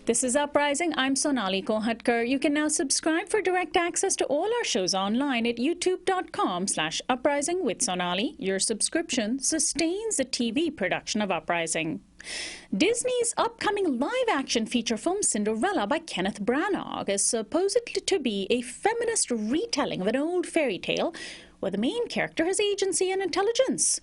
This is Uprising. I'm Sonali Kohatkar. You can now subscribe for direct access to all our shows online at youtube.com/uprising with Sonali. Your subscription sustains the TV production of Uprising. Disney's upcoming live-action feature film Cinderella by Kenneth Branagh is supposedly to be a feminist retelling of an old fairy tale where the main character has agency and intelligence.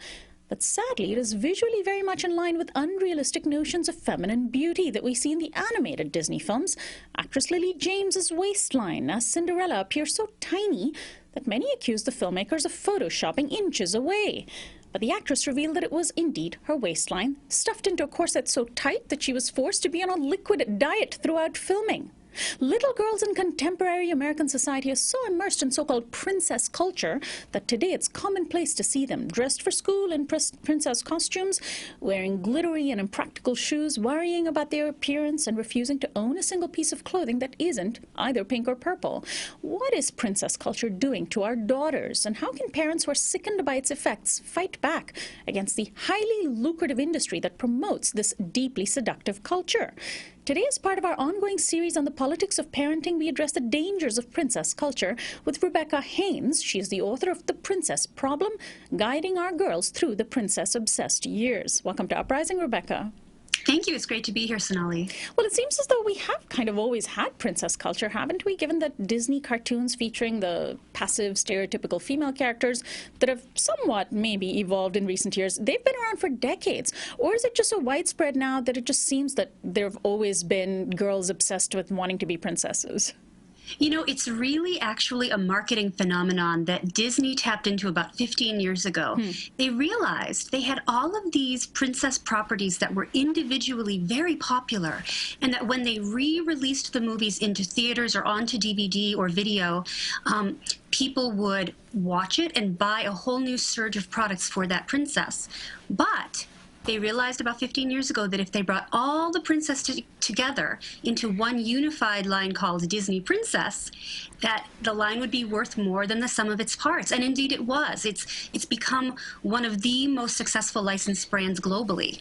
But sadly, it is visually very much in line with unrealistic notions of feminine beauty that we see in the animated Disney films. Actress Lily James's waistline as Cinderella appears so tiny that many accuse the filmmakers of photoshopping inches away. But the actress revealed that it was indeed her waistline, stuffed into a corset so tight that she was forced to be on a liquid diet throughout filming. Little girls in contemporary American society are so immersed in so-called princess culture that today it's commonplace to see them dressed for school in princess costumes, wearing glittery and impractical shoes, worrying about their appearance, and refusing to own a single piece of clothing that isn't either pink or purple. What is princess culture doing to our daughters, and how can parents who are sickened by its effects fight back against the highly lucrative industry that promotes this deeply seductive culture? Today, as part of our ongoing series on the politics of parenting, we address the dangers of princess culture with Rebecca Haynes. She is the author of The Princess Problem, guiding our girls through the princess-obsessed years. Welcome to Uprising, Rebecca. Thank you. It's great to be here, Sonali. Well, it seems as though we have kind of always had princess culture, haven't we? Given that Disney cartoons featuring the passive, stereotypical female characters that have somewhat maybe evolved in recent years, they've been around for decades. Or is it just so widespread now that it just seems that there have always been girls obsessed with wanting to be princesses? You know, it's really actually a marketing phenomenon that Disney tapped into about 15 years ago. They realized they had all of these princess properties that were individually very popular, and that when they re-released the movies into theaters or onto DVD or video, people would watch it and buy a whole new surge of products for that princess. But they realized about 15 years ago that if they brought all the princesses together into one unified line called Disney Princess, that the line would be worth more than the sum of its parts. And indeed it was. It's become one of the most successful licensed brands globally.